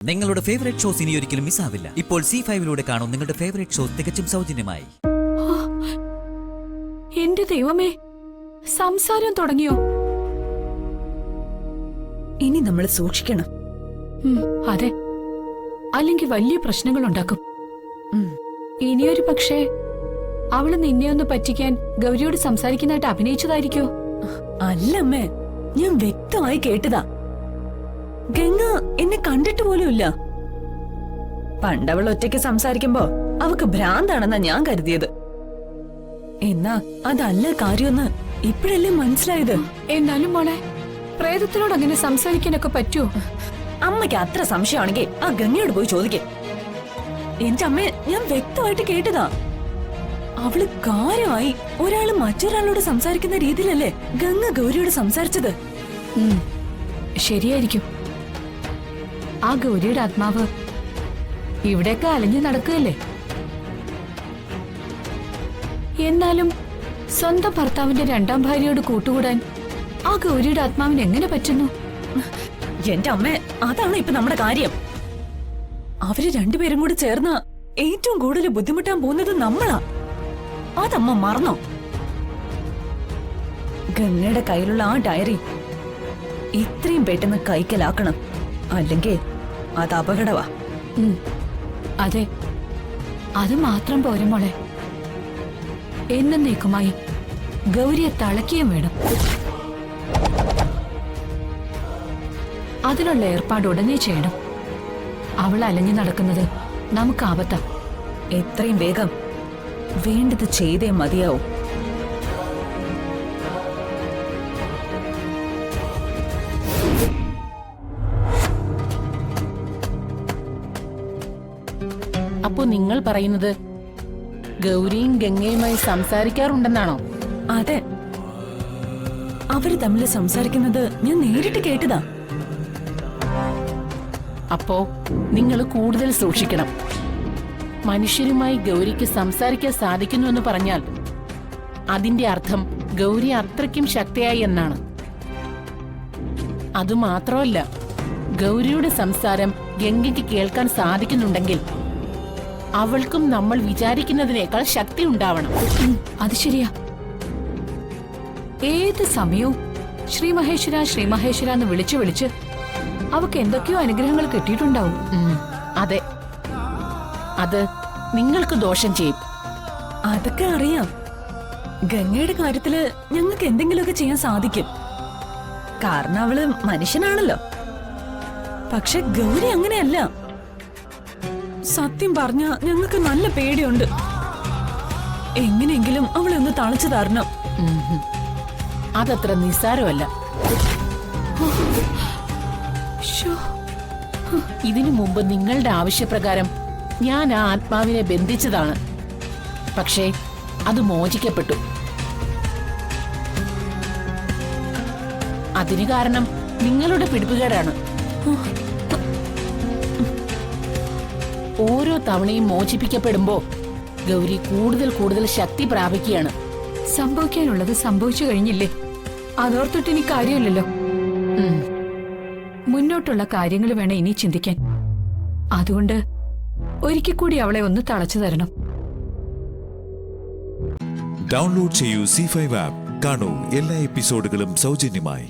നിങ്ങളുടെ favourite shows ഇനി ഒരിക്കലും മിസ്സാവില്ല. ഇപ്പോൾ C5 കാണും നിങ്ങളുടെ ഫേവറേറ്റ് ഷോസ് തികച്ചും സൗജന്യമായി. എന്റെ ദൈവമേ, സംസാരം തുടങ്ങിയോ? ഇനി നമ്മൾ സൂക്ഷിക്കണം. അതെ, അല്ലെങ്കിൽ വലിയ പ്രശ്നങ്ങൾ ഉണ്ടാക്കും. ഇനിയൊരു പക്ഷേ അവള് നിന്നെ ഒന്ന് പറ്റിക്കാൻ ഗൗരിയോട് സംസാരിക്കുന്നതായിട്ട് അഭിനയിച്ചതായിരിക്കോ? അല്ലമ്മേ, ഞാൻ വ്യക്തമായി കേട്ടതാ. ഗംഗ എന്നെ കണ്ടിട്ട് പോലുമില്ല. പണ്ടവൾ ഒറ്റയ്ക്ക് സംസാരിക്കുമ്പോ അവക്ക് ഭ്രാന്താണെന്നാ ഞാൻ കരുതിയത്. എന്നാ അതല്ല കാര്യമെന്ന് ഇപ്പോഴല്ലേ മനസ്സിലായത്. എന്നാലും മോളെ, പ്രേതത്തിനോട് അങ്ങനെ സംസാരിക്കാനൊക്കെ പറ്റുമോ? അമ്മയ്ക്ക് അത്ര സംശയമാണെങ്കിൽ ആ ഗംഗയോട് പോയി ചോദിക്കേ. എന്റെ അമ്മയെ ഞാൻ വ്യക്തമായിട്ട് കേട്ടതാ. അവള് കാര്യമായി ഒരാള് മറ്റൊരാളോട് സംസാരിക്കുന്ന രീതിയിലല്ലേ ഗംഗ ഗൗരിയോട് സംസാരിച്ചത്. ശരിയായിരിക്കും. ആ ഗൗരിയുടെ ആത്മാവ് ഇവിടെയൊക്കെ അലഞ്ഞു നടക്കുകയല്ലേ. എന്നാലും സ്വന്തം ഭർത്താവിന്റെ രണ്ടാം ഭാര്യയോട് കൂട്ടുകൂടാൻ ആ ഗൗരിയുടെ ആത്മാവിന് എങ്ങനെ പറ്റുന്നു? എന്റെ അമ്മ, അതാണ് ഇപ്പൊ നമ്മുടെ കാര്യം. അവര് രണ്ടുപേരും കൂടി ചേർന്ന് ഏറ്റവും കൂടുതൽ ബുദ്ധിമുട്ടാൻ പോകുന്നത് നമ്മളാ. അതമ്മ മറന്നോ? ഗംഗയുടെ കയ്യിലുള്ള ആ ഡയറി ഇത്രയും പെട്ടെന്ന് കൈക്കലാക്കണം, അല്ലെങ്കിൽ അത് അപകടവാ. അതെ, അത് മാത്രം പോരെ മോളെ. എന്നേക്കുമായി ഗൗരിയെ തളയ്ക്കുകയും വേണം. അതിനുള്ള ഏർപ്പാട് ഉടനെ ചെയ്യണം. അവൾ അലഞ്ഞു നടക്കുന്നത് നമുക്ക് ആപത്താ. എത്രയും വേഗം വേണ്ടത് ചെയ്തേ മതിയാവും. അപ്പോ നിങ്ങൾ പറയുന്നത് ഗൗരിയും ഗംഗയുമായി സംസാരിക്കാറുണ്ടെന്നാണോ? അതെ, അവര് തമ്മിൽ സംസാരിക്കുന്നത് ഞാൻ നേരിട്ട് കേട്ടതാ. അപ്പോ നിങ്ങൾ കൂടുതൽ സൂക്ഷിക്കണം. മനുഷ്യരുമായി ഗൗരിക്ക് സംസാരിക്കാൻ സാധിക്കുന്നുവെന്ന് പറഞ്ഞാൽ അതിന്റെ അർത്ഥം ഗൗരി അത്രയ്ക്കും ശക്തിയായി എന്നാണ്. അതുമാത്രമല്ല, ഗൗരിയുടെ സംസാരം ഗംഗയ്ക്ക് കേൾക്കാൻ സാധിക്കുന്നുണ്ടെങ്കിൽ അവൾക്കും നമ്മൾ വിചാരിക്കുന്നതിനേക്കാൾ ശക്തി ഉണ്ടാവണം. അത് ശരിയാ. ഏത് സമയവും ശ്രീ മഹേശ്വര എന്ന് വിളിച്ചു വിളിച്ച് അവക്ക് എന്തൊക്കെയോ അനുഗ്രഹങ്ങൾ കിട്ടിയിട്ടുണ്ടാവും. അതെ, അത് നിങ്ങൾക്ക് ദോഷം ചെയ്യും. അതൊക്കെ അറിയാം. ഗംഗയുടെ കാര്യത്തില് ഞങ്ങൾക്ക് എന്തെങ്കിലുമൊക്കെ ചെയ്യാൻ സാധിക്കും, കാരണം അവള് മനുഷ്യനാണല്ലോ. പക്ഷെ ഗൗരി അങ്ങനെയല്ല. സത്യം പറഞ്ഞ ഞങ്ങൾക്ക് നല്ല പേടിയുണ്ട്. എങ്ങനെയെങ്കിലും അവളെ ഒന്ന് തളച്ചു തരണം. അതത്ര നിസ്സാരമല്ല. ഇതിനു മുമ്പ് നിങ്ങളുടെ ആവശ്യപ്രകാരം ഞാൻ ആ ആത്മാവിനെ ബന്ധിച്ചതാണ്. പക്ഷേ അത് മോചിക്കപ്പെട്ടു. അതിന് കാരണം നിങ്ങളുടെ പിടിപ്പുകേടാണ്. ഓരോ തവണയും മോചിപ്പിക്കപ്പെടുമ്പോ ഗൗരി കൂടുതൽ ശക്തി പ്രാപിക്കുകയാണ്. സംഭവിക്കാനുള്ളത് സംഭവിച്ചു കഴിഞ്ഞില്ലേ, അതോർത്തിട്ട് ഇനി കാര്യമില്ലല്ലോ. മുന്നോട്ടുള്ള കാര്യങ്ങൾ വേണം ഇനി ചിന്തിക്കാൻ. അതുകൊണ്ട് ഒരിക്കൽ കൂടി അവളെ ഒന്ന് തളച്ചു തരണം. ഡൗൺലോഡ് ചെയ്യൂ C5 ആപ്പ്. കാണൂ എല്ലാ എപ്പിസോഡുകളും സൗജന്യമായി.